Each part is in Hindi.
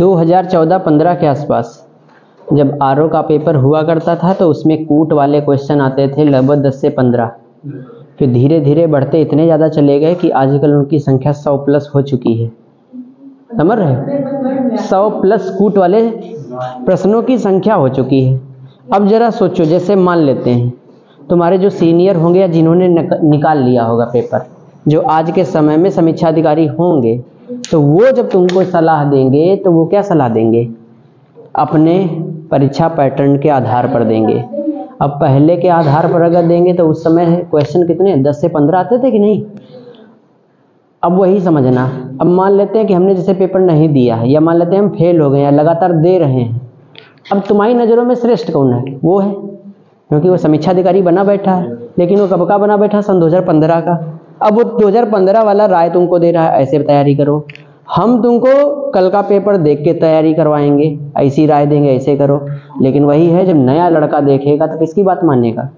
2014-15 के आसपास जब आरओ का पेपर हुआ करता था तो उसमें कूट वाले क्वेश्चन आते थे लगभग 10 से 15। फिर धीरे धीरे बढ़ते इतने ज़्यादा चले गए कि आजकल उनकी संख्या 100+ हो चुकी है। समझ रहे? 100+ कूट वाले प्रश्नों की संख्या हो चुकी है। अब जरा सोचो, जैसे मान लेते हैं तुम्हारे जो सीनियर होंगे या जिन्होंने निकाल लिया होगा पेपर, जो आज के समय में समीक्षा अधिकारी होंगे, तो वो जब तुमको सलाह देंगे तो वो क्या सलाह देंगे? अपने परीक्षा पैटर्न के आधार पर देंगे। अब पहले के आधार पर अगर देंगे तो उस समय क्वेश्चन कितने 10 से 15 आते थे कि नहीं? अब वही समझना। अब मान लेते हैं कि हमने जैसे पेपर नहीं दिया है, या मान लेते हैं हम फेल हो गए या लगातार दे रहे हैं। अब तुम्हारी नज़रों में श्रेष्ठ कौन है? वो है, क्योंकि वो समीक्षा अधिकारी बना बैठा है। लेकिन वो कब का बना बैठा? सन 2015 का। अब वो 2015 वाला राय तुमको दे रहा है, ऐसे तैयारी करो। हम तुमको कल का पेपर देख के तैयारी करवाएंगे, ऐसी राय देंगे, ऐसे करो। लेकिन वही है, जब नया लड़का देखेगा तो किसकी बात मानेगा?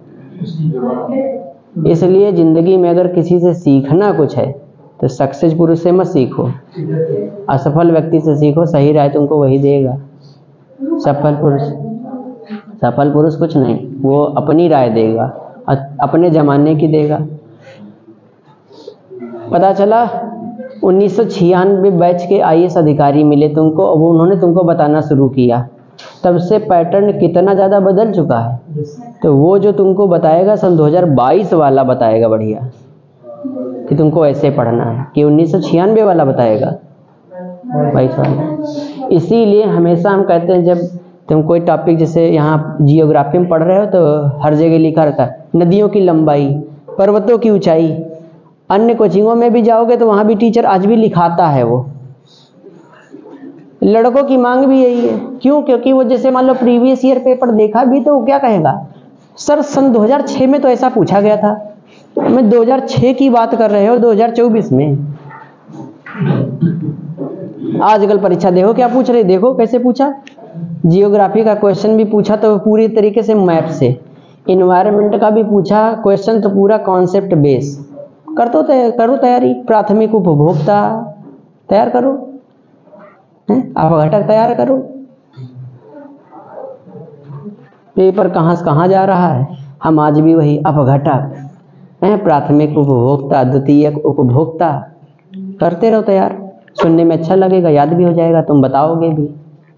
इसलिए ज़िंदगी में अगर किसी से सीखना कुछ है तो सक्सेस पुरुष से मत सीखो, असफल व्यक्ति से सीखो। सही राय तुमको वही देगा। सफल पुरुष कुछ नहीं, वो अपनी राय देगा, अपने ज़माने की देगा। पता चला 1996 बैच के IAS अधिकारी मिले तुमको, अब उन्होंने तुमको बताना शुरू किया। तब से पैटर्न कितना ज़्यादा बदल चुका है। तो वो जो तुमको बताएगा सन 2022 वाला बताएगा बढ़िया, कि तुमको ऐसे पढ़ना है, कि 1996 वाला बताएगा 22 वाला। इसीलिए हमेशा हम कहते हैं, जब तुम कोई टॉपिक जैसे यहाँ जियोग्राफी में पढ़ रहे हो तो हर जगह लिखा रहता है नदियों की लंबाई, पर्वतों की ऊंचाई। अन्य कोचिंगों में भी जाओगे तो वहाँ भी टीचर आज भी लिखाता है। वो लड़कों की मांग भी यही है। क्यों? क्योंकि वो जैसे मान लो प्रीवियस ईयर पेपर देखा भी तो वो क्या कहेगा, सर सन 2006 में तो ऐसा पूछा गया था। मैं 2006 की बात कर रहे हो, 2024 में। आजकल परीक्षा देखो क्या पूछ रही, देखो कैसे पूछा। जियोग्राफी का क्वेश्चन भी पूछा तो पूरी तरीके से मैप से, इन्वायरमेंट का भी पूछा क्वेश्चन तो पूरा कॉन्सेप्ट बेस। करो तैयारी। प्राथमिक उपभोक्ता तैयार करो, अपघटक तैयार करो। पेपर कहाँ से कहाँ जा रहा है। हम आज भी वही अपघटक, प्राथमिक उपभोक्ता, द्वितीयक उपभोक्ता करते रहो तैयार। सुनने में अच्छा लगेगा, याद भी हो जाएगा, तुम बताओगे भी।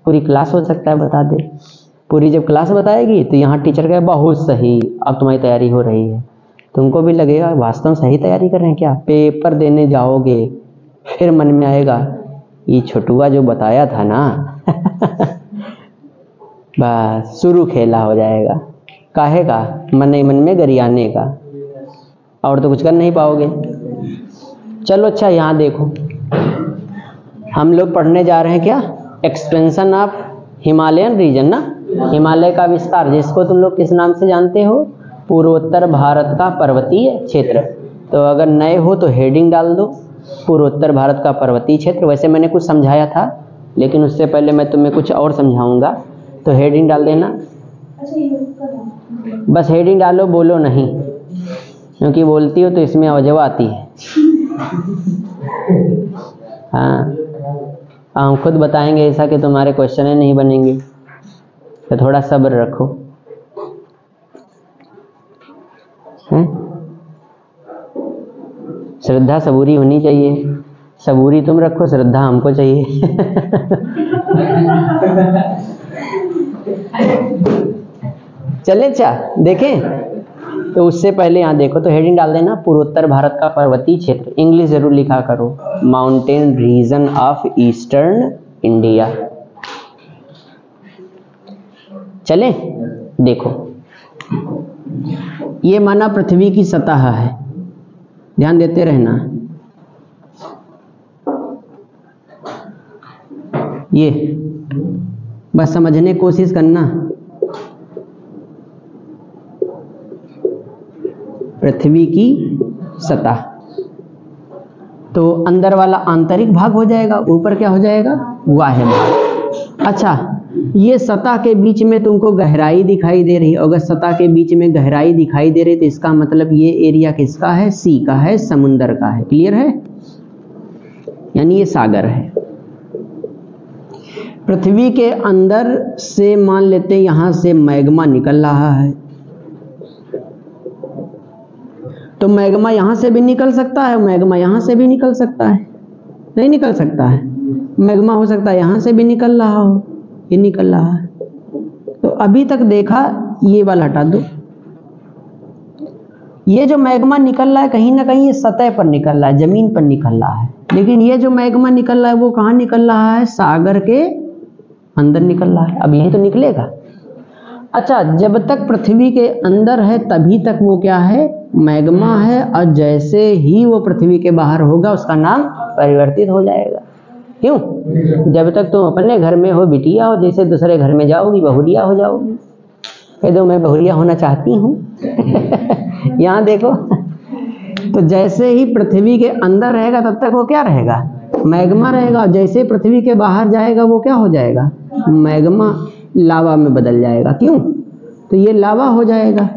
पूरी क्लास हो सकता है बता दे। पूरी जब क्लास बताएगी तो यहाँ टीचर कहे बहुत सही, अब तुम्हारी तैयारी हो रही है। तुमको भी लगेगा वास्तव में सही तैयारी कर रहे हैं क्या। पेपर देने जाओगे फिर मन में आएगा ये छोटुआ जो बताया था ना बस शुरू खेला हो जाएगा। काहे का? मन ही मन में गरियाने का, और तो कुछ कर नहीं पाओगे। चलो अच्छा, यहाँ देखो हम लोग पढ़ने जा रहे हैं क्या, एक्सपेंशन ऑफ हिमालयन रीजन ना, हिमालय का विस्तार, जिसको तुम लोग किस नाम से जानते हो, पूर्वोत्तर भारत का पर्वतीय क्षेत्र। तो अगर नए हो तो हेडिंग डाल दो, पूर्वोत्तर भारत का पर्वतीय क्षेत्र। वैसे मैंने कुछ समझाया था, लेकिन उससे पहले मैं तुम्हें कुछ और समझाऊंगा, तो हेडिंग डाल देना। बस हेडिंग डालो, बोलो नहीं, क्योंकि बोलती हो तो इसमें आवाज़ आती है। हाँ, हम खुद बताएंगे ऐसा कि तुम्हारे क्वेश्चन ही नहीं बनेंगे, तो थोड़ा सब्र रखो। श्रद्धा सबूरी होनी चाहिए। सबूरी तुम रखो, श्रद्धा हमको चाहिए। चले अच्छा देखें। तो उससे पहले यहाँ देखो, तो हेडिंग डाल देना पूर्वोत्तर भारत का पर्वतीय क्षेत्र। इंग्लिश जरूर लिखा करो, mountain region of eastern India. चले देखो, ये माना पृथ्वी की सतह है, ध्यान देते रहना। ये बस समझने की कोशिश करना। पृथ्वी की सतह, तो अंदर वाला आंतरिक भाग हो जाएगा, ऊपर क्या हो जाएगा, बाह्य भाग। अच्छा, ये सतह के बीच में तुमको गहराई दिखाई दे रही है। अगर सतह के बीच में गहराई दिखाई दे रही तो इसका मतलब ये एरिया किसका है, सी का है, समुंदर का है। क्लियर है? यानी ये सागर है। पृथ्वी के अंदर से मान लेते हैं यहां से मैग्मा निकल रहा है, तो मैग्मा यहां से भी निकल सकता है, मैग्मा यहां से भी निकल सकता है, नहीं निकल सकता है। मैग्मा हो सकता है यहां से भी निकल रहा हो, ये निकल रहा है। तो अभी तक देखा, ये वाला हटा दो, ये जो मैग्मा निकल रहा है कहीं ना कहीं ये सतह पर निकल रहा है, जमीन पर निकल रहा है, लेकिन ये जो मैग्मा निकल रहा है वो कहाँ निकल रहा है? सागर के अंदर निकल रहा है। अब यही तो निकलेगा। अच्छा, जब तक पृथ्वी के अंदर है तभी तक वो क्या है? मैग्मा है, और जैसे ही वो पृथ्वी के बाहर होगा उसका नाम परिवर्तित हो जाएगा। क्यों? जब तक तुम अपने घर में हो बिटिया हो, जैसे दूसरे घर में जाओगी बहुरिया हो जाओगी। कह दो मैं बहुरिया होना चाहती हूँ। यहाँ देखो, तो जैसे ही पृथ्वी के अंदर रहेगा तब तक वो क्या रहेगा? मैग्मा रहेगा। जैसे पृथ्वी के बाहर जाएगा वो क्या हो जाएगा? मैग्मा लावा में बदल जाएगा। क्यों? तो ये लावा हो जाएगा।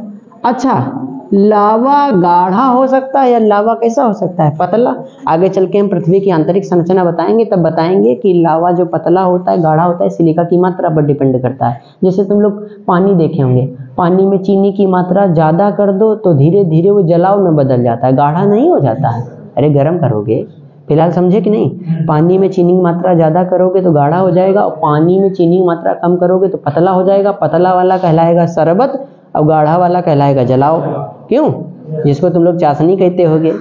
अच्छा, लावा गाढ़ा हो सकता है या लावा कैसा हो सकता है? पतला। आगे चल के हम पृथ्वी की आंतरिक संरचना बताएंगे, तब बताएंगे कि लावा जो पतला होता है, गाढ़ा होता है, सिलिका की मात्रा पर डिपेंड करता है। जैसे तुम लोग पानी देखे होंगे, पानी में चीनी की मात्रा ज़्यादा कर दो तो धीरे धीरे वो जलाव में बदल जाता है, गाढ़ा नहीं हो जाता है। अरे गर्म करोगे, फिलहाल समझे कि नहीं? पानी में चीनी की मात्रा ज़्यादा करोगे तो गाढ़ा हो जाएगा, और पानी में चीनी की मात्रा कम करोगे तो पतला हो जाएगा। पतला वाला कहलाएगा शरबत और गाढ़ा वाला कहलाएगा जलाव। क्यों? जिसको तुम लोग चाशनी कहते होगे।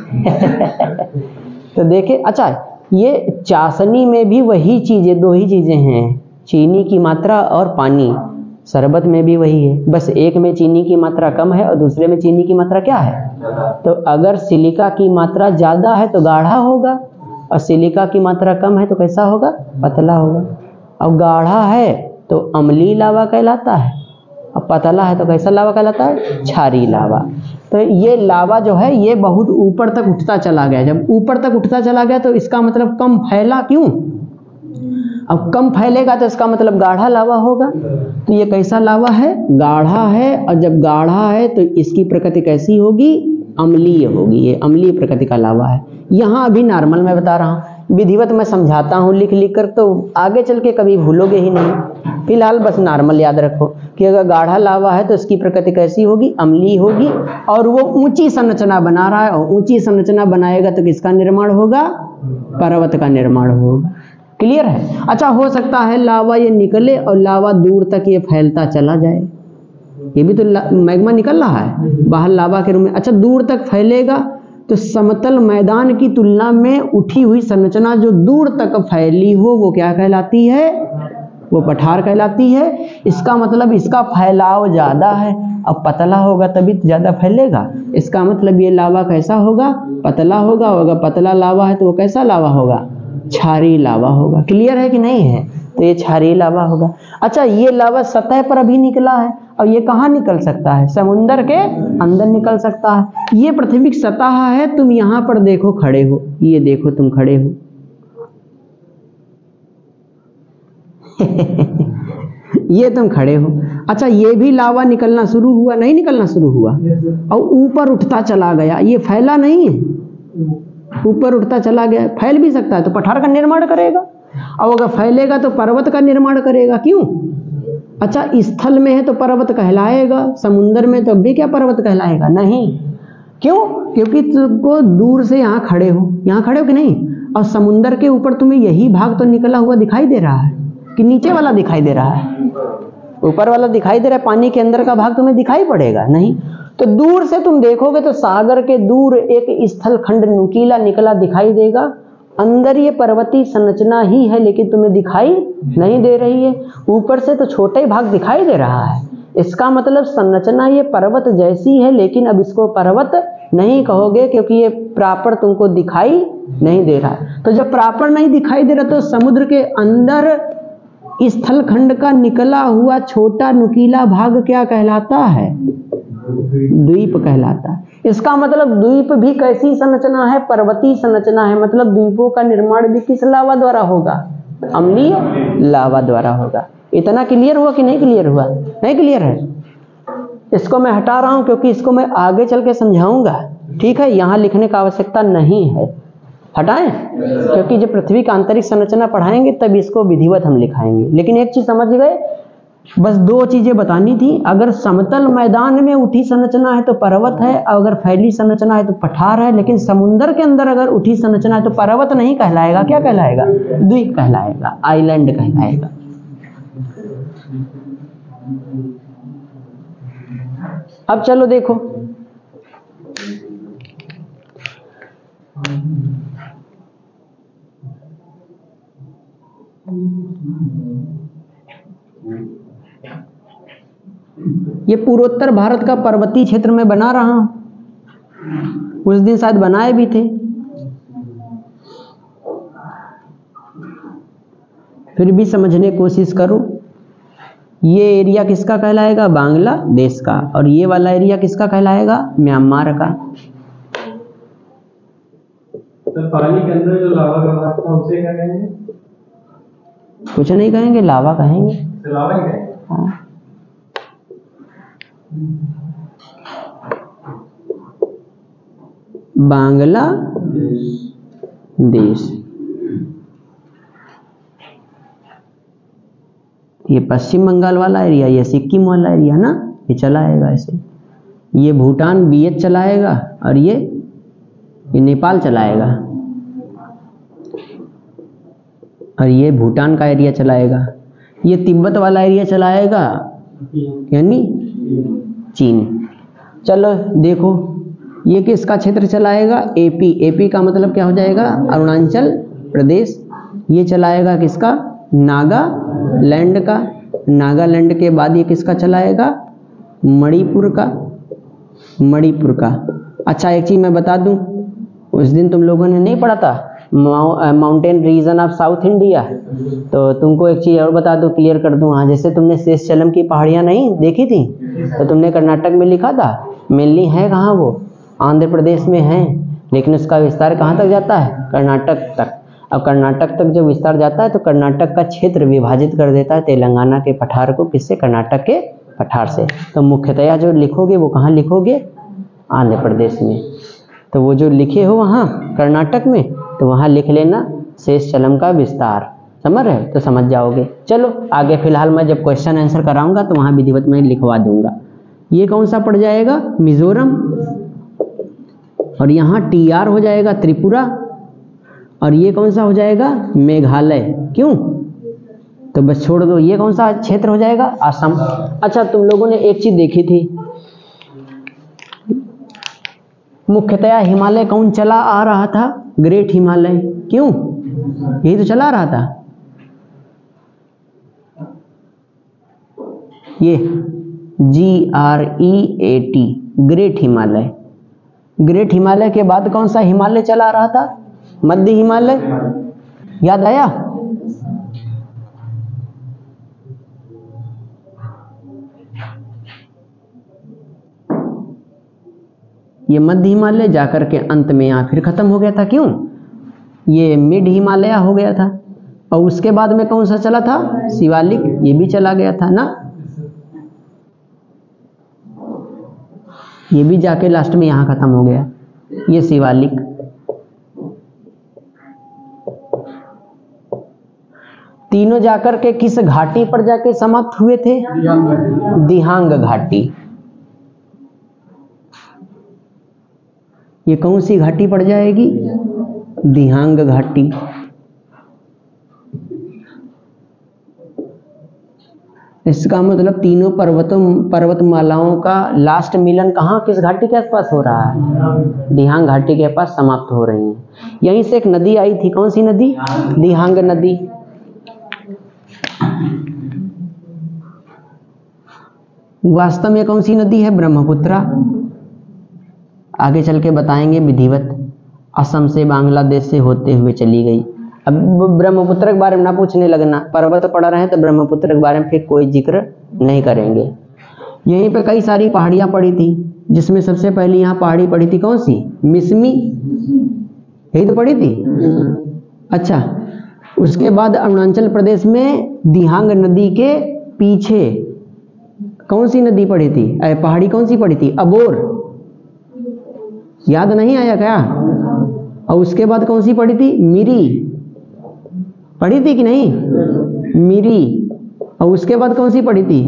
तो देखे, अच्छा ये चाशनी में भी वही चीज़ें, दो ही चीज़ें हैं, चीनी की मात्रा और पानी। शरबत में भी वही है, बस एक में चीनी की मात्रा कम है और दूसरे में चीनी की मात्रा क्या है? तो अगर सिलिका की मात्रा ज़्यादा है तो गाढ़ा होगा, और सिलिका की मात्रा कम है तो कैसा होगा? पतला होगा। और गाढ़ा है तो अम्लीय लावा कहलाता है, और पतला है तो कैसा लावा कहलाता है? क्षारीय लावा। तो ये लावा जो है ये बहुत ऊपर तक उठता चला गया। जब ऊपर तक उठता चला गया तो इसका मतलब कम फैला। क्यों? अब कम फैलेगा तो इसका मतलब गाढ़ा लावा होगा। तो ये कैसा लावा है? गाढ़ा है। और जब गाढ़ा है तो इसकी प्रकृति कैसी होगी? अम्लीय होगी। ये अम्लीय प्रकृति का लावा है। यहाँ अभी नॉर्मल मैं बता रहा हूँ, विधिवत मैं समझाता हूँ लिख लिख कर, तो आगे चल के कभी भूलोगे ही नहीं। फिलहाल बस नॉर्मल याद रखो कि अगर गाढ़ा लावा है तो इसकी प्रकृति कैसी होगी? अम्लीय होगी। और वो ऊंची संरचना बना रहा है, और ऊंची संरचना बनाएगा तो किसका निर्माण होगा? पर्वत का निर्माण होगा। क्लियर है? अच्छा, हो सकता है लावा ये निकले और लावा दूर तक ये फैलता चला जाए। ये भी तो मैग्मा निकल रहा है बाहर लावा के रूप में। अच्छा, दूर तक फैलेगा तो समतल मैदान की तुलना में उठी हुई संरचना जो दूर तक फैली हो वो क्या कहलाती है? वो पठार कहलाती है। इसका मतलब इसका फैलाव ज़्यादा है, अब पतला होगा तभी तो ज़्यादा फैलेगा। इसका मतलब ये लावा कैसा होगा? पतला होगा। अगर पतला लावा है तो वो कैसा लावा होगा? क्षारीय लावा होगा। क्लियर है कि नहीं है? तो ये क्षारीय लावा होगा। अच्छा, ये लावा सतह पर अभी निकला है, और ये कहाँ निकल सकता है? समुंदर के अंदर निकल सकता है। ये पृथ्वी की सतह है। तुम यहाँ पर देखो, खड़े हो, ये देखो तुम खड़े हो। ये तुम खड़े हो। अच्छा, ये भी लावा निकलना शुरू हुआ? नहीं निकलना शुरू हुआ, और ऊपर उठता चला गया। ये फैला नहीं है, ऊपर उठता चला गया। फैल भी सकता है तो पठार का निर्माण करेगा, और अगर फैलेगा तो पर्वत का निर्माण करेगा। क्यों? अच्छा, स्थल में है तो पर्वत कहलाएगा, समुद्र में तो भी क्या पर्वत कहलाएगा? नहीं। क्यों? क्योंकि तुमको दूर से यहाँ खड़े हो, यहाँ खड़े हो कि नहीं, और समुद्र के ऊपर तुम्हें यही भाग तो निकला हुआ दिखाई दे रहा है कि नीचे वाला दिखाई दे रहा है? ऊपर वाला दिखाई दे रहा है। पानी के अंदर का भाग तुम्हें दिखाई पड़ेगा नहीं। तो दूर से तुम देखोगे तो सागर के दूर एक स्थल खंड नुकीला निकला दिखाई देगा। अंदर ये पर्वतीय संरचना ही है, लेकिन तुम्हें दिखाई नहीं दे रही है। ऊपर से तो छोटे भाग दिखाई दे रहा है। इसका मतलब संरचना ये पर्वत जैसी है, लेकिन अब इसको पर्वत नहीं कहोगे क्योंकि ये प्रॉपर तुमको दिखाई नहीं दे रहा है। तो जब प्रॉपर नहीं दिखाई दे रहा तो समुद्र के अंदर स्थल खंड का निकला हुआ छोटा नुकीला भाग क्या कहलाता है? द्वीप कहलाता है। इसका मतलब द्वीप भी कैसी संरचना है? पर्वतीय संरचना है। मतलब द्वीपों का निर्माण भी किस लावा द्वारा होगा? अम्लीय लावा द्वारा होगा। इतना क्लियर हुआ कि नहीं क्लियर हुआ? नहीं क्लियर है? इसको मैं हटा रहा हूं क्योंकि इसको मैं आगे चल के समझाऊंगा। ठीक है, यहां लिखने का आवश्यकता नहीं है। हटाएं, क्योंकि जब पृथ्वी का आंतरिक संरचना पढ़ाएंगे तब इसको विधिवत हम लिखाएंगे। लेकिन एक चीज समझ गए, बस दो चीजें बतानी थी। अगर समतल मैदान में उठी संरचना है तो पर्वत है, और अगर फैली संरचना है तो पठार है। लेकिन समुद्र के अंदर अगर उठी संरचना है तो पर्वत नहीं कहलाएगा, क्या कहलाएगा? द्वीप कहलाएगा, आइलैंड कहलाएगा। अब चलो देखो, ये पूर्वोत्तर भारत का पर्वतीय क्षेत्र में बना रहा हूं, उस दिन शायद बनाए भी थे। फिर भी समझने की कोशिश करो। ये एरिया किसका कहलाएगा? बांग्लादेश का। और ये वाला एरिया किसका कहलाएगा? म्यांमार का। तो पानी के अंदर जो लावा का था उसे क्या कहेंगे? कुछ नहीं कहेंगे, लावा कहेंगे। लावा ही कहेंगे। हाँ। बांग्लादेश, ये पश्चिम बंगाल वाला एरिया, ये सिक्किम वाला एरिया ना, ये चलाएगा ऐसे। ये भूटान बीएच चलाएगा, और ये नेपाल चलाएगा, और ये भूटान का एरिया चलाएगा। ये तिब्बत वाला एरिया चलाएगा, यानी चीन। चलो देखो, ये किसका क्षेत्र चलाएगा? एपी। एपी का मतलब क्या हो जाएगा? अरुणाचल प्रदेश। ये चलाएगा किसका? नागालैंड का। नागालैंड के बाद ये किसका चलाएगा? मणिपुर का। मणिपुर का। अच्छा एक चीज मैं बता दूं, उस दिन तुम लोगों ने नहीं पढ़ा था mountain region of south India, तो तुमको एक चीज और बता दूं, क्लियर कर दूं। हाँ, जैसे तुमने शेषचलम की पहाड़ियां नहीं देखी थी, तो तुमने कर्नाटक में लिखा था। मेनली है कहाँ वो? आंध्र प्रदेश में है, लेकिन उसका विस्तार कहाँ तक जाता है? कर्नाटक तक। अब कर्नाटक तक जब विस्तार जाता है तो कर्नाटक का क्षेत्र विभाजित कर देता है तेलंगाना के पठार को। किससे? कर्नाटक के पठार से। तो मुख्यतया जो लिखोगे वो कहाँ लिखोगे? आंध्र प्रदेश में। तो वो जो लिखे हो वहाँ कर्नाटक में, तो वहाँ लिख लेना शेषचलम का विस्तार। समझ रहे हो? तो समझ जाओगे। चलो आगे, फिलहाल मैं जब क्वेश्चन आंसर कराऊंगा तो वहाँ विधिवत में लिखवा दूंगा। ये कौन सा पड़ जाएगा? मिजोरम। और यहाँ TR हो जाएगा त्रिपुरा। और ये कौन सा हो जाएगा? मेघालय। क्यों? तो बस छोड़ दो। ये कौन सा क्षेत्र हो जाएगा? असम। अच्छा, तुम लोगों ने एक चीज देखी थी, मुख्यतया हिमालय कौन चला आ रहा था? ग्रेट हिमालय। क्यों? यही तो चला रहा था। ये GREAT, great Himalaya. Great Himalaya के बाद कौन सा हिमालय चला रहा था? मध्य हिमालय। याद आया? ये मध्य हिमालय जाकर के अंत में यहाँ फिर खत्म हो गया था। क्यों? ये मिड हिमालय हो गया था। और उसके बाद में कौन सा चला था? शिवालिक। ये भी चला गया था ना, ये भी जाके लास्ट में यहाँ खत्म हो गया, ये शिवालिक। तीनों जाकर के किस घाटी पर जाके समाप्त हुए थे? दिहांग घाटी। ये कौन सी घाटी पड़ जाएगी? दिहांग घाटी। इसका मतलब तीनों पर्वतमालाओं का लास्ट मिलन कहाँ, किस घाटी के आसपास हो रहा है? दिहांग घाटी के पास समाप्त हो रही है। यहीं से एक नदी आई थी, कौन सी नदी? दिहांग नदी। वास्तव में कौन सी नदी है? ब्रह्मपुत्रा। आगे चल के बताएंगे विधिवत। असम से बांग्लादेश से होते हुए चली गई। अब ब्रह्मपुत्र के बारे में ना पूछने लगना, पर्वत पढ़ रहे हैं तो ब्रह्मपुत्र के बारे में फिर कोई जिक्र नहीं करेंगे। यहीं पे कई सारी पहाड़ियां पड़ी थी, जिसमें सबसे पहली यहाँ पहाड़ी पड़ी थी कौन सी? मिसमी। यही तो पड़ी थी। अच्छा, उसके बाद अरुणाचल प्रदेश में दिहांग नदी के पीछे कौन सी नदी पड़ी थी? पहाड़ी कौन सी पड़ी थी? अबोर। याद नहीं आया क्या? और उसके बाद कौन सी पढ़ी थी? मिरी पढ़ी थी कि नहीं? मिरी। और उसके बाद कौन सी पढ़ी थी?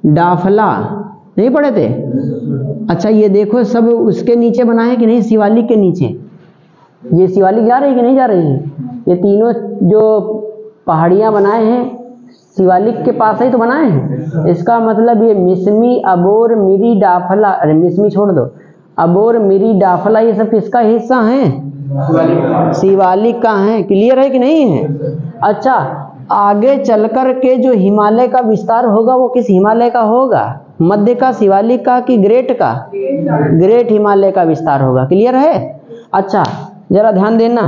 डाफला। नहीं पढ़े थे? अच्छा ये देखो सब उसके नीचे बनाए कि नहीं, शिवालिक के नीचे। ये शिवालिक जा रही है कि नहीं जा रही है? ये तीनों जो पहाड़ियां बनाए हैं शिवालिक के पास ही तो बनाए हैं। इसका मतलब ये मिसमी, अबोर, मिरी, डाफला, अरे मिसमी छोड़ दो, अबोर, मिरी, डाफला ये सब किसका हिस्सा है? शिवालिक का है। क्लियर है कि नहीं है? अच्छा आगे चलकर के जो हिमालय का विस्तार होगा वो किस हिमालय का होगा? मध्य का, शिवालिक का कि ग्रेट का? ग्रेट हिमालय का विस्तार होगा। क्लियर है? अच्छा जरा ध्यान देना,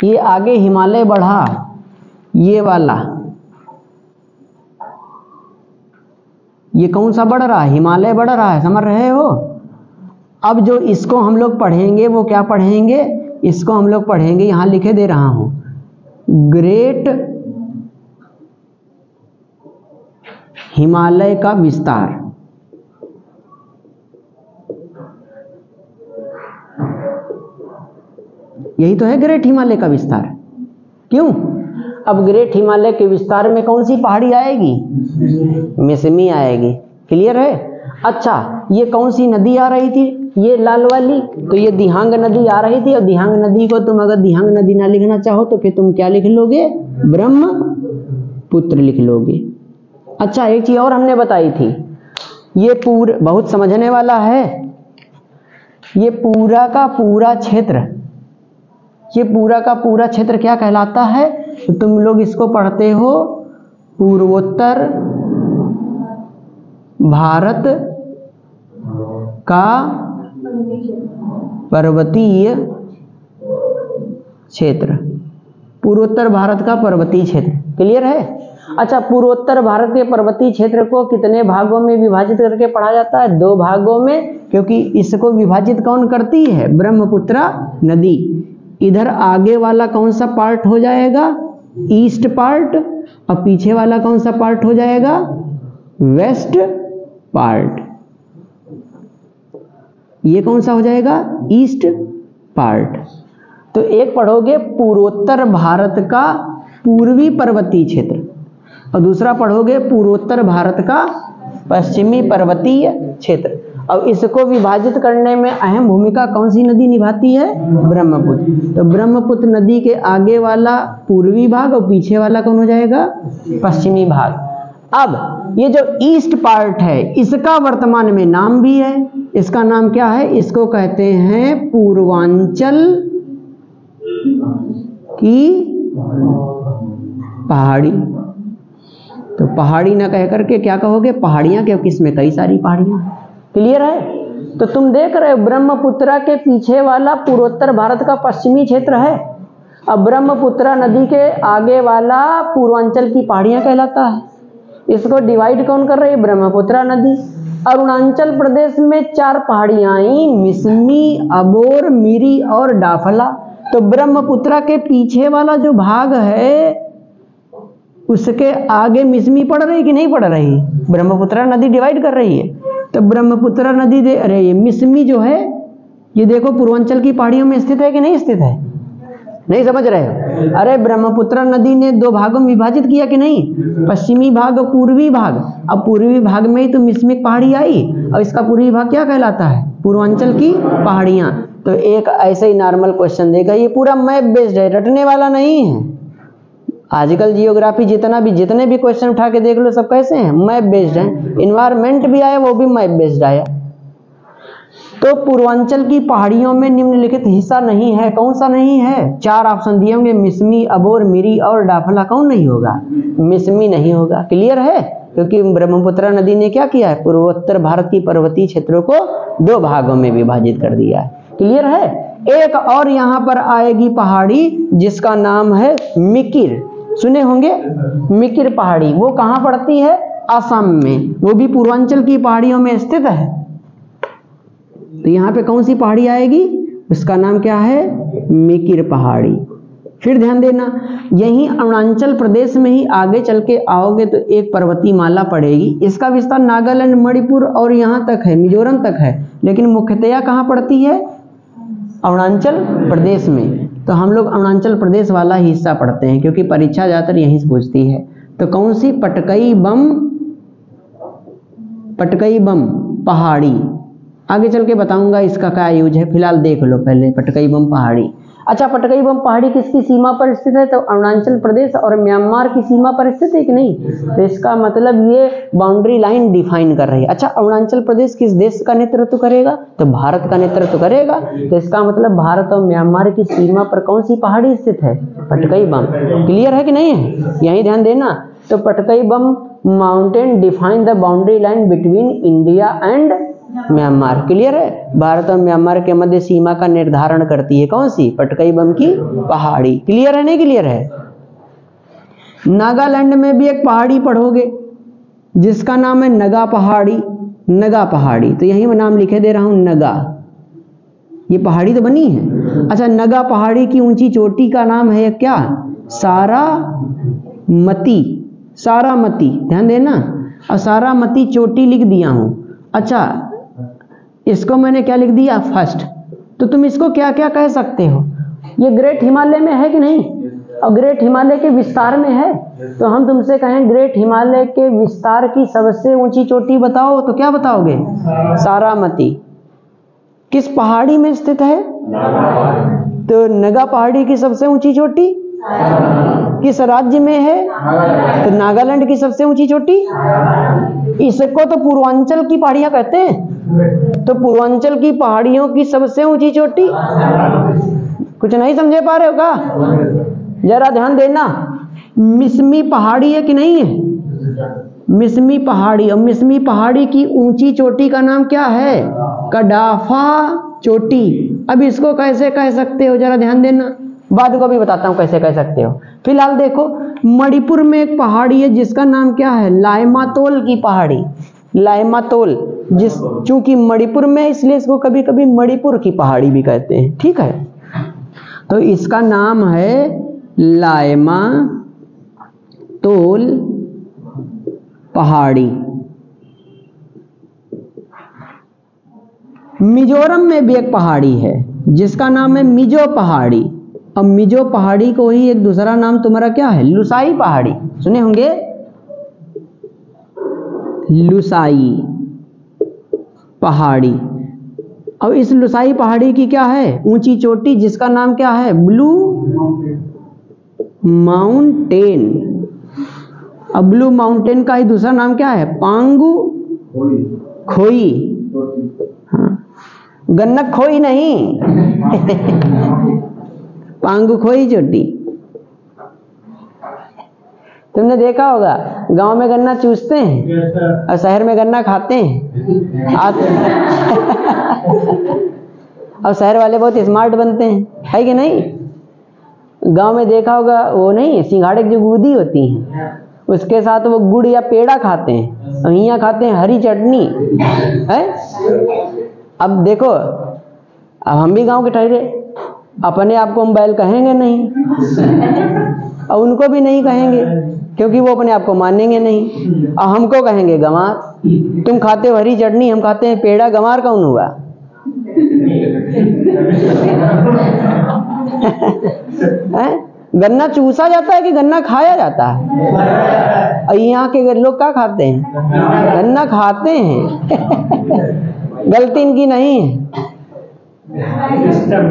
ये आगे हिमालय बढ़ा, ये वाला ये कौन सा बढ़ रहा है? हिमालय बढ़ रहा है, समझ रहे हो? अब जो इसको हम लोग पढ़ेंगे वो क्या पढ़ेंगे? इसको हम लोग पढ़ेंगे, यहां लिखे दे रहा हूं, ग्रेट हिमालय का विस्तार। यही तो है ग्रेट हिमालय का विस्तार। क्यों? अब ग्रेट हिमालय के विस्तार में कौन सी पहाड़ी आएगी? मिसमी आएगी। क्लियर है? अच्छा ये कौन सी नदी आ रही थी? ये लाल वाली, तो ये दिहांग नदी आ रही थी। और दिहांग नदी को तुम अगर दिहांग नदी ना लिखना चाहो तो फिर तुम क्या लिख लोगे? ब्रह्मपुत्र लिख लोगे। अच्छा एक चीज और हमने बताई थी, ये बहुत समझने वाला है, ये पूरा का पूरा क्षेत्र, ये पूरा का पूरा क्षेत्र क्या कहलाता है? तो तुम लोग इसको पढ़ते हो पूर्वोत्तर भारत का पर्वतीय क्षेत्र। पूर्वोत्तर भारत का पर्वतीय क्षेत्र। क्लियर है? अच्छा पूर्वोत्तर भारत के पर्वतीय क्षेत्र को कितने भागों में विभाजित करके पढ़ा जाता है? 2 भागों में, क्योंकि इसको विभाजित कौन करती है? ब्रह्मपुत्रा नदी। इधर आगे वाला कौन सा पार्ट हो जाएगा? East part. और पीछे वाला कौन सा पार्ट हो जाएगा? West part. ये कौन सा हो जाएगा? East part. तो एक पढ़ोगे पूर्वोत्तर भारत का पूर्वी पर्वतीय क्षेत्र, और दूसरा पढ़ोगे पूर्वोत्तर भारत का पश्चिमी पर्वतीय क्षेत्र। अब इसको विभाजित करने में अहम भूमिका कौन सी नदी निभाती है? ब्रह्मपुत्र। तो ब्रह्मपुत्र नदी के आगे वाला पूर्वी भाग और पीछे वाला कौन हो जाएगा? पश्चिमी भाग। अब ये जो ईस्ट पार्ट है इसका वर्तमान में नाम भी है। इसका नाम क्या है? इसको कहते हैं पूर्वांचल की पहाड़ी। तो पहाड़ी ना कह करके क्या कहोगे? पहाड़ियां, क्योंकि इसमें कई सारी पहाड़ियां हैं। क्लियर है? तो तुम देख रहे हो ब्रह्मपुत्रा के पीछे वाला पूर्वोत्तर भारत का पश्चिमी क्षेत्र है। अब ब्रह्मपुत्रा नदी के आगे वाला पूर्वांचल की पहाड़ियां कहलाता है। इसको डिवाइड कौन कर रही है? ब्रह्मपुत्रा नदी। अरुणाचल प्रदेश में 4 पहाड़ियां आई, मिसमी, अबोर, मिरी और डाफला। तो ब्रह्मपुत्रा के पीछे वाला जो भाग है उसके आगे मिसमी पड़ रही कि नहीं पड़ रही? ब्रह्मपुत्रा नदी डिवाइड कर रही है। तो ब्रह्मपुत्रा नदी अरे ये मिसमी जो है ये देखो पूर्वांचल की पहाड़ियों में स्थित है कि नहीं स्थित है? नहीं समझ रहे हो? अरे ब्रह्मपुत्रा नदी ने 2 भागों में विभाजित किया कि नहीं? पश्चिमी भाग और पूर्वी भाग। अब पूर्वी भाग में ही तो मिसमी पहाड़ी आई, और इसका पूर्वी भाग क्या कहलाता है? पूर्वांचल की पहाड़ियां। तो एक ऐसे ही नॉर्मल क्वेश्चन देगा, ये पूरा मैप बेस्ड है, रटने वाला नहीं है। आजकल जियोग्राफी जितने भी क्वेश्चन उठा के देख लो सब कैसे हैं? मैप बेस्ड हैं। इन्वायरमेंट भी आया वो भी मैप बेस्ड आया। तो पूर्वांचल की पहाड़ियों में निम्नलिखित हिस्सा नहीं है। कौन सा नहीं है? 4 ऑप्शन दिए होंगे, मिसमी, अबोर, मिरी और डाफला। कौन नहीं होगा? मिसमी नहीं होगा। क्लियर है? क्योंकि ब्रह्मपुत्रा नदी ने क्या किया है? पूर्वोत्तर भारत की पर्वतीय क्षेत्रों को 2 भागों में विभाजित कर दिया है। क्लियर है? एक और यहाँ पर आएगी पहाड़ी जिसका नाम है मिकिर। सुने होंगे मिकिर पहाड़ी। वो कहाँ पड़ती है? असम में। वो भी पूर्वांचल की पहाड़ियों में स्थित है। तो यहाँ पे कौन सी पहाड़ी आएगी? उसका नाम क्या है? मिकिर पहाड़ी। फिर ध्यान देना, यहीं अरुणाचल प्रदेश में ही आगे चल के आओगे तो एक पर्वतीय माला पड़ेगी। इसका विस्तार नागालैंड, मणिपुर और यहाँ तक है, मिजोरम तक है, लेकिन मुख्यतया कहाँ पड़ती है? अरुणाचल प्रदेश में। तो हम लोग अरुणाचल प्रदेश वाला ही हिस्सा पढ़ते हैं क्योंकि परीक्षा ज़्यादातर यहीं से पूछती है। तो कौन सी? पटकई बम पहाड़ी। आगे चल के बताऊंगा इसका क्या यूज है, फिलहाल देख लो पहले पटकई बम पहाड़ी। अच्छा, पटकई बम पहाड़ी किसकी सीमा पर स्थित है? तो अरुणाचल प्रदेश और म्यांमार की सीमा पर स्थित है कि नहीं? तो इसका मतलब ये बाउंड्री लाइन डिफाइन कर रही है। अच्छा, अरुणाचल प्रदेश किस देश का नेतृत्व करेगा? तो भारत का नेतृत्व करेगा। तो इसका मतलब भारत और म्यांमार की सीमा पर कौन सी पहाड़ी स्थित है? पटकई बम। क्लियर है कि नहीं है? यही ध्यान देना। तो Patkai Bum mountain define the boundary line between India and Myanmar. Clear है? भारत और म्यांमार के मध्य सीमा का निर्धारण करती है कौन सी? पटकई बम की पहाड़ी। क्लियर है नहीं क्लियर है? नागालैंड में भी एक पहाड़ी पढ़ोगे जिसका नाम है नगा पहाड़ी। नगा पहाड़ी, तो यही मैं नाम लिखे दे रहा हूं, नगा। ये पहाड़ी तो बनी है। अच्छा, नगा पहाड़ी की ऊंची चोटी का नाम है क्या? सारामती। सारामती, ध्यान देना। और सारामती चोटी लिख दिया हूं। अच्छा, इसको मैंने क्या लिख दिया? फर्स्ट। तो तुम इसको क्या क्या कह सकते हो? ये ग्रेट हिमालय में है कि नहीं? और ग्रेट हिमालय के विस्तार में है। तो हम तुमसे कहें ग्रेट हिमालय के विस्तार की सबसे ऊंची चोटी बताओ, तो क्या बताओगे? सारामती। किस पहाड़ी में स्थित है? तो नगा पहाड़ी की सबसे ऊंची चोटी किस राज्य में है? तो नागालैंड की सबसे ऊंची चोटी। इसको तो पूर्वांचल की पहाड़ियां कहते हैं। तो पूर्वांचल की पहाड़ियों की सबसे ऊंची चोटी। कुछ नहीं समझे पा रहे हो का? जरा ध्यान देना। मिसमी पहाड़ी है कि नहीं है? मिसमी पहाड़ी। और मिसमी पहाड़ी की ऊंची चोटी का नाम क्या है? कडाफा चोटी। अब इसको कैसे कह सकते हो जरा ध्यान देना, बाद को भी बताता हूं कैसे कह सकते हो। फिलहाल देखो, मणिपुर में एक पहाड़ी है जिसका नाम क्या है? लाइमातोल की पहाड़ी। लाइमातोल, जिस चूंकि मणिपुर में इसलिए इसको कभी कभी मणिपुर की पहाड़ी भी कहते हैं। ठीक है, तो इसका नाम है लाइमातोल पहाड़ी। मिजोरम में भी एक पहाड़ी है जिसका नाम है मिजो पहाड़ी। अब मिजो पहाड़ी को ही एक दूसरा नाम तुम्हारा क्या है? लुसाई पहाड़ी। सुने होंगे, लुसाई पहाड़ी। अब इस लुसाई पहाड़ी की क्या है? ऊंची चोटी जिसका नाम क्या है? Blue mountain. अब ब्लू माउंटेन का ही दूसरा नाम क्या है? पांगू खोई। हाँ, गन्नक खोई नहीं पांगू खोई चोटी। तुमने देखा होगा गांव में गन्ना चूसते हैं और शहर में गन्ना खाते हैं। और शहर वाले बहुत स्मार्ट बनते हैं, है कि नहीं? गांव में देखा होगा वो नहीं, सिंघाड़े की जो गूदी होती है उसके साथ वो गुड़ या पेड़ा खाते हैं, और यहाँ खाते हैं हरी चटनी है। अब देखो, अब हम भी गांव के ठहरे, अपने आप को हम बैल कहेंगे नहीं और उनको भी नहीं कहेंगे क्योंकि वो अपने आप को मानेंगे नहीं, और हमको कहेंगे गंवार। तुम खाते हो हरी चटनी, हम खाते हैं पेड़ा, गंवार कौन हुआ? गन्ना चूसा जाता है कि गन्ना खाया जाता है? और यहाँ के लोग क्या खाते हैं? गन्ना खाते हैं। गलती इनकी नहीं है,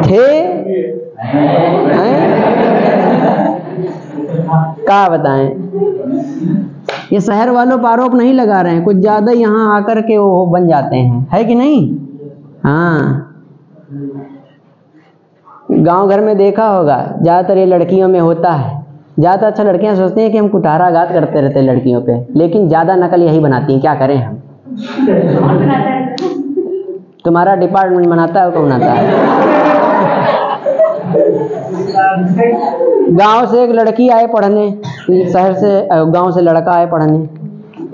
थे क्या बताएं। ये शहर वालों पर आरोप नहीं लगा रहे हैं, कुछ ज्यादा यहाँ आकर के वो बन जाते हैं, है कि नहीं? हाँ, गांव घर में देखा होगा ज्यादातर ये लड़कियों में होता है। ज्यादा अच्छा लड़कियां सोचती हैं कि हम कुठाराघात करते रहते हैं लड़कियों पे, लेकिन ज्यादा नकल यही बनाती हैं। क्या करें हम? तुम्हारा डिपार्टमेंट बनाता है, कौन बनाता है? गांव से एक लड़की आए पढ़ने, शहर से गांव से लड़का आए पढ़ने।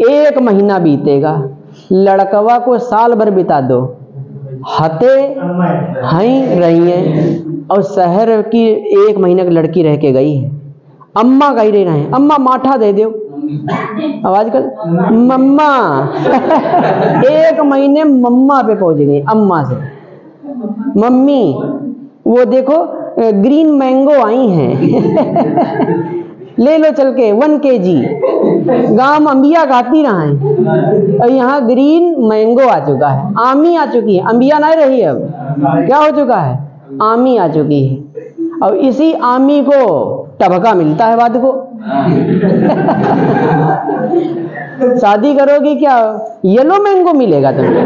1 महीना बीतेगा, लड़कवा को साल भर बिता दो, हते हैं रही हैं, और शहर की 1 महीने की लड़की रह के गई है। अम्मा कही रही हैं, अम्मा माठा दे दो। अब आजकल मम्मा 1 महीने मम्मा पे पहुंच गई, अम्मा से मम्मी। वो देखो ग्रीन मैंगो आई हैं ले लो चल के 1 kg। गांव में अंबिया खाती रहा है और यहाँ ग्रीन मैंगो आ चुका है, आमी आ चुकी है, अंबिया नहीं रही अब, क्या हो चुका है, आमी आ चुकी है। और इसी आमी को टबका मिलता है बाद को शादी करोगी क्या, येलो मैंगो मिलेगा तुमको।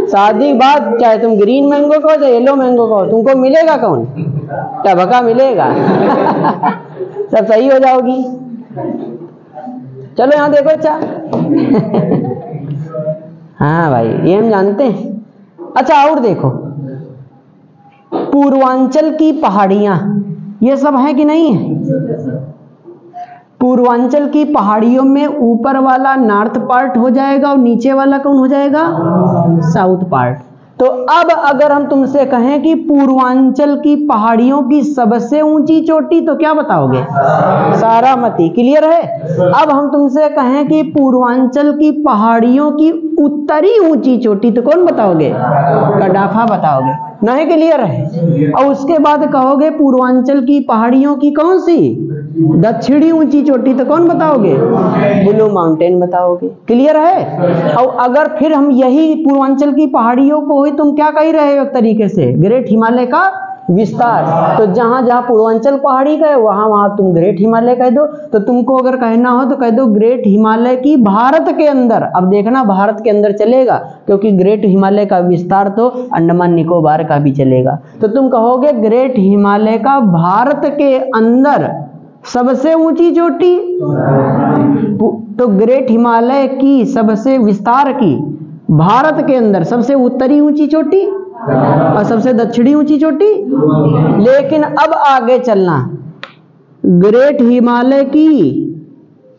शादी बाद चाहे तुम ग्रीन मैंगो कहो चाहे येलो मैंगो कहो, तुमको मिलेगा कौन, टबका मिलेगा सब सही हो जाओगी। चलो यहाँ देखो अच्छा हाँ भाई ये हम जानते हैं। अच्छा और देखो, पूर्वांचल की पहाड़ियां ये सब है कि नहीं है। पूर्वांचल की पहाड़ियों में ऊपर वाला नॉर्थ पार्ट हो जाएगा और नीचे वाला कौन हो जाएगा, साउथ पार्ट। तो अब अगर हम तुमसे कहें कि पूर्वांचल की पहाड़ियों की सबसे ऊंची चोटी, तो क्या बताओगे, सारामती। क्लियर है। अब हम तुमसे कहें कि पूर्वांचल की पहाड़ियों की उत्तरी ऊंची चोटी, तो कौन बताओगे, कडाफा बताओगे। नहीं क्लियर है। और उसके बाद कहोगे पूर्वांचल की पहाड़ियों की कौन सी दक्षिणी ऊंची चोटी, तो कौन बताओगे, ब्लू माउंटेन बताओगे। क्लियर है। और अगर फिर हम यही पूर्वांचल की पहाड़ियों को ही तुम क्या कह रहे हो एक तरीके से, ग्रेट हिमालय का विस्तार, तो जहां जहां पूर्वांचल पहाड़ी का है वहां वहां तुम ग्रेट हिमालय कह दो। तो तुमको अगर कहना हो तो कह दो ग्रेट हिमालय की भारत के अंदर। अब देखना भारत के अंदर चलेगा, क्योंकि ग्रेट हिमालय का विस्तार तो अंडमान निकोबार का भी चलेगा। तो तुम कहोगे ग्रेट हिमालय का भारत के अंदर सबसे ऊंची चोटी, तो ग्रेट हिमालय की सबसे विस्तार की भारत के अंदर सबसे उत्तरी ऊंची चोटी और सबसे दक्षिणी ऊंची चोटी। लेकिन अब आगे चलना, ग्रेट हिमालय की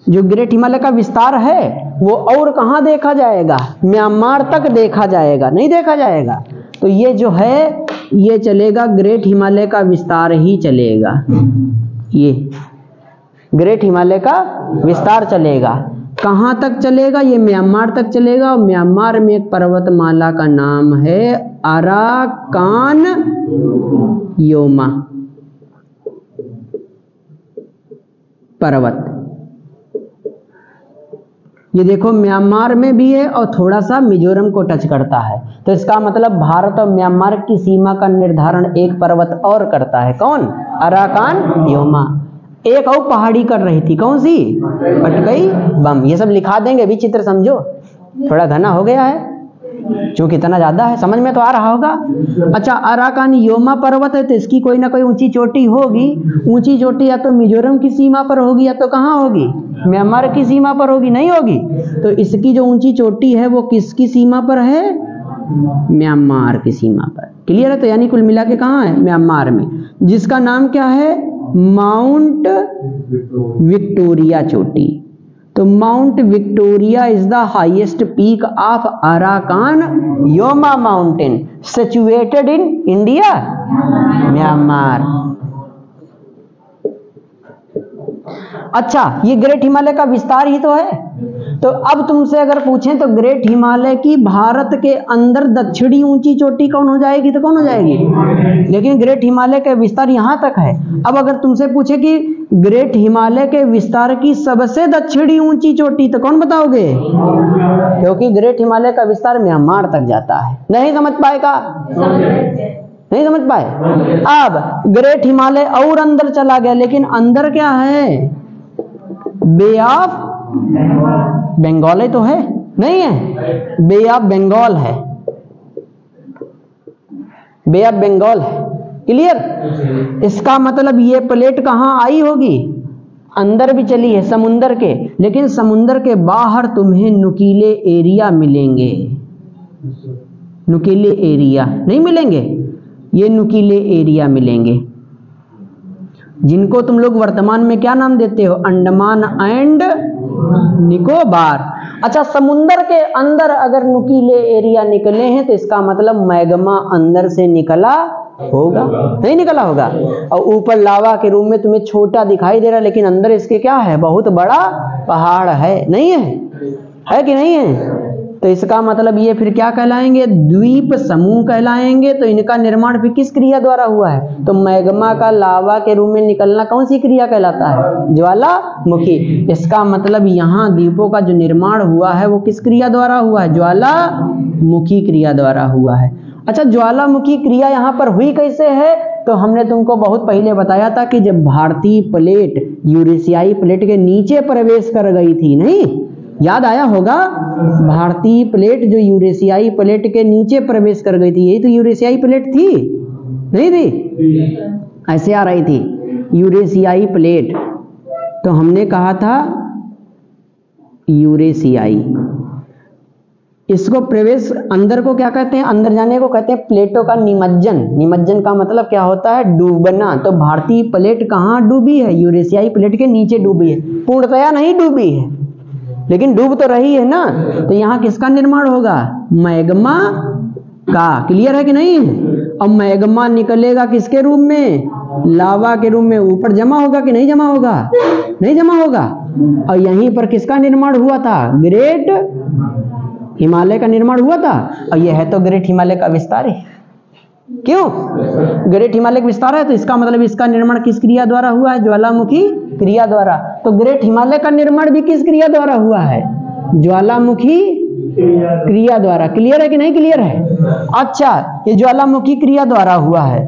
जो ग्रेट हिमालय का विस्तार है वो और कहां देखा जाएगा, म्यांमार तक देखा जाएगा, नहीं देखा जाएगा। तो ये जो है ये चलेगा, ग्रेट हिमालय का विस्तार ही चलेगा, ये ग्रेट हिमालय का विस्तार चलेगा। कहां तक चलेगा, ये म्यांमार तक चलेगा। और म्यांमार में एक पर्वतमाला का नाम है अराकान योमा पर्वत। ये देखो म्यांमार में भी है और थोड़ा सा मिजोरम को टच करता है। तो इसका मतलब भारत और म्यांमार की सीमा का निर्धारण एक पर्वत और करता है, कौन, अराकान योमा। एक और पहाड़ी कर रही थी, कौन सी, पटकई बम। ये सब लिखा देंगे, भी चित्र समझो, थोड़ा घना हो गया है क्योंकि इतना ज्यादा है, समझ में तो आ रहा होगा। अच्छा, अराकान योमा पर्वत है तो इसकी कोई ना कोई ऊंची चोटी होगी। ऊंची चोटी या तो मिजोरम की सीमा पर होगी या तो कहाँ होगी, म्यांमार की सीमा पर होगी, नहीं होगी। तो इसकी जो ऊंची चोटी है वो किसकी सीमा पर है, म्यांमार की सीमा पर। क्लियर है। तो यानी कुल मिला के कहाँ है, म्यांमार में, जिसका नाम क्या है, माउंट विक्टोरिया चोटी। तो mount Victoria is the highest peak of Arakan Yoma mountain situated in India, Myanmar. अच्छा, ये ग्रेट हिमालय का विस्तार ही तो है। तो अब तुमसे अगर पूछें तो ग्रेट हिमालय की भारत के अंदर दक्षिणी ऊंची चोटी कौन हो जाएगी, तो कौन हो जाएगी, लेकिन ग्रेट हिमालय का विस्तार यहां तक है। अब अगर तुमसे पूछे कि ग्रेट हिमालय के विस्तार की सबसे दक्षिणी ऊंची चोटी, तो कौन बताओगे, क्योंकि ग्रेट हिमालय का विस्तार म्यांमार तक जाता है। नहीं समझ पाएगा, नहीं समझ पाए। अब ग्रेट हिमालय और अंदर चला गया, लेकिन अंदर क्या है, बे ऑफ बंगाल तो है, नहीं है, बे ऑफ बंगाल है, बे ऑफ बंगाल है। क्लियर। इसका मतलब ये प्लेट कहाँ आई होगी, अंदर भी चली है समुंदर के, लेकिन समुंदर के बाहर तुम्हें नुकीले एरिया मिलेंगे, नुकीले एरिया नहीं मिलेंगे, ये नुकीले एरिया मिलेंगे, जिनको तुम लोग वर्तमान में क्या नाम देते हो, अंडमान एंड निकोबार। अच्छा, समुंदर के अंदर अगर नुकीले एरिया निकले हैं तो इसका मतलब मैग्मा अंदर से निकला होगा, नहीं निकला होगा। और ऊपर लावा के रूप में तुम्हें छोटा दिखाई दे रहा, लेकिन अंदर इसके क्या है, बहुत बड़ा पहाड़ है, नहीं है, है कि नहीं है। तो इसका मतलब ये फिर क्या कहलाएंगे? द्वीप समूह कहलाएंगे। तो इनका निर्माण भी किस क्रिया द्वारा हुआ है? तो मैग्मा का लावा के रूप में निकलना कौन सी क्रिया कहलाता है? ज्वालामुखी। इसका मतलब यहाँ द्वीपों का जो निर्माण हुआ है वो किस क्रिया द्वारा हुआ है? ज्वालामुखी क्रिया द्वारा हुआ है। अच्छा, ज्वालामुखी क्रिया यहाँ पर हुई कैसे है? तो हमने तुमको बहुत पहले बताया था कि जब भारतीय प्लेट यूरेशियाई प्लेट के नीचे प्रवेश कर गई थी, नहीं याद आया होगा? भारतीय प्लेट जो यूरेशियाई प्लेट के नीचे प्रवेश कर गई थी, यही तो यूरेशियाई प्लेट थी, नहीं थी? ऐसे आ रही थी यूरेशियाई प्लेट। तो हमने कहा था यूरेशियाई, इसको प्रवेश अंदर को क्या कहते हैं? अंदर जाने को कहते हैं प्लेटों का निमज्जन। निमज्जन का मतलब क्या होता है? डूबना। तो भारतीय प्लेट कहाँ डूबी है? यूरेशियाई प्लेट के नीचे डूबी है, पूर्णतया नहीं डूबी है, लेकिन डूब तो रही है ना। तो यहाँ किसका निर्माण होगा? मैग्मा का। क्लियर है कि नहीं? अब मैग्मा निकलेगा किसके रूप में? लावा के रूप में। ऊपर जमा होगा कि नहीं जमा होगा? नहीं जमा होगा। और यहीं पर किसका निर्माण हुआ था? ग्रेट हिमालय का निर्माण हुआ था। और यह है तो ग्रेट हिमालय का विस्तार है। क्यों? ग्रेट हिमालय का विस्तार है, तो इसका मतलब इसका निर्माण किस क्रिया द्वारा हुआ है? ज्वालामुखी क्रिया द्वारा। तो ग्रेट हिमालय का निर्माण भी किस क्रिया द्वारा हुआ है? ज्वालामुखी क्रिया द्वारा। क्लियर है कि नहीं क्लियर है? अच्छा, ये ज्वालामुखी क्रिया द्वारा हुआ है।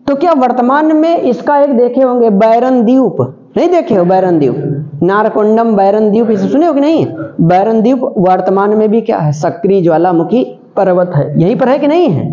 तो क्या वर्तमान में इसका एक देखे होंगे बैरन द्वीप, नहीं देखे हो? बैरन द्वीप, नारकोंडम बैरन द्वीप, इसे सुने हो कि नहीं? बैरन द्वीप वर्तमान में भी क्या है? सक्रिय ज्वालामुखी पर्वत है। यहीं पर है कि नहीं है?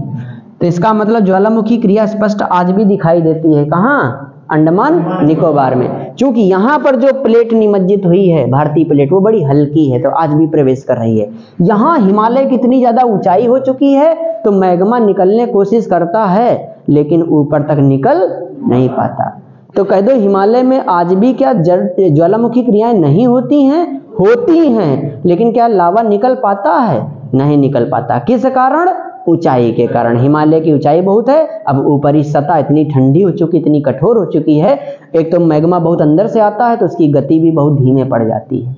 तो इसका मतलब ज्वालामुखी क्रिया स्पष्ट आज भी दिखाई देती है। कहाँ? अंडमान निकोबार में। क्योंकि यहाँ पर जो प्लेट निमज्जित हुई है भारतीय प्लेट, वो बड़ी हल्की है, तो आज भी प्रवेश कर रही है। यहाँ हिमालय की इतनी ज्यादा ऊंचाई हो चुकी है तो मैग्मा निकलने कोशिश करता है लेकिन ऊपर तक निकल नहीं पाता। तो कह दो हिमालय में आज भी क्या ज्वालामुखी क्रियाएं नहीं होती हैं? होती हैं, लेकिन क्या लावा निकल पाता है? नहीं निकल पाता। किस कारण? ऊंचाई के कारण। हिमालय की ऊंचाई बहुत है, अब ऊपरी सतह इतनी ठंडी हो चुकी, इतनी कठोर हो चुकी है, एक तो मैग्मा बहुत अंदर से आता है तो उसकी गति भी बहुत धीमे पड़ जाती है।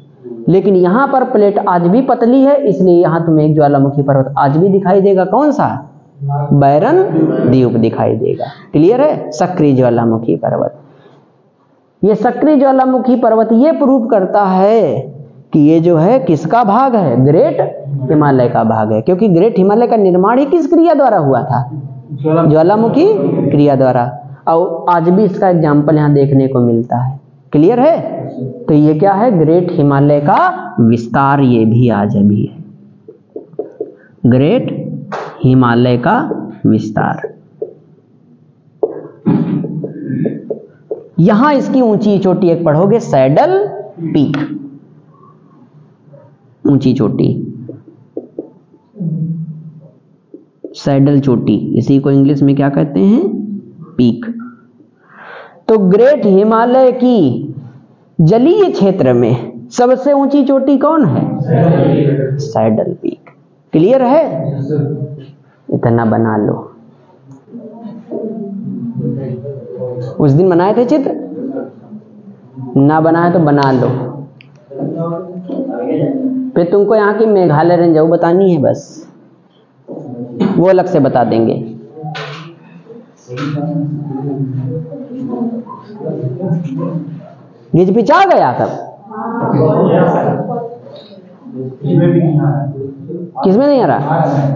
लेकिन यहाँ पर प्लेट आज भी पतली है, इसलिए यहाँ तुम्हें एक ज्वालामुखी पर्वत आज भी दिखाई देगा। कौन सा? बैरन द्वीप दिखाई देगा। क्लियर है? सक्रिय ज्वालामुखी पर्वत। ये सक्रिय ज्वालामुखी पर्वत ये प्रूव करता है कि ये जो है किसका भाग है? ग्रेट हिमालय का भाग है। क्योंकि ग्रेट हिमालय का निर्माण ही किस क्रिया द्वारा हुआ था? ज्वालामुखी क्रिया द्वारा। और आज भी इसका एग्जाम्पल यहाँ देखने को मिलता है। क्लियर है? तो ये क्या है? ग्रेट हिमालय का विस्तार। ये भी आज अभी है ग्रेट हिमालय का विस्तार। यहां इसकी ऊंची चोटी एक पढ़ोगे, सैडल पीक, ऊंची चोटी, सैडल चोटी, इसी को इंग्लिश में क्या कहते हैं? पीक। तो ग्रेट हिमालय की जलीय क्षेत्र में सबसे ऊंची चोटी कौन है? Saddle peak. क्लियर है? इतना बना लो। उस दिन बनाए थे चित्र, ना बनाए तो बना लो। फिर तुमको यहाँ की मेघालय रेंज बतानी है, बस वो अलग से बता देंगे। गिज पिचा गया सब। किसमें नहीं आ रहा?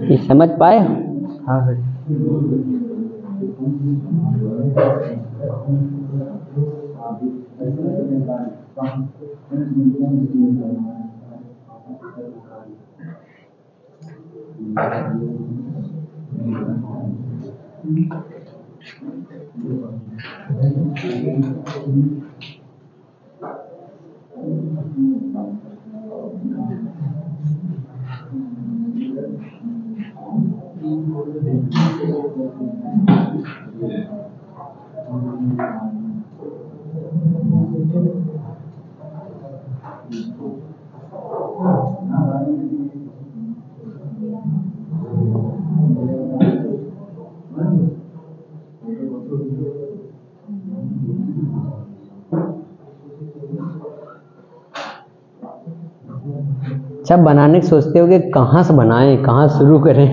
ये समझ पाए? हाँ सर। अच्छा, बनाने की सोचते हो कि कहाँ से बनाएं, कहाँ शुरू करें?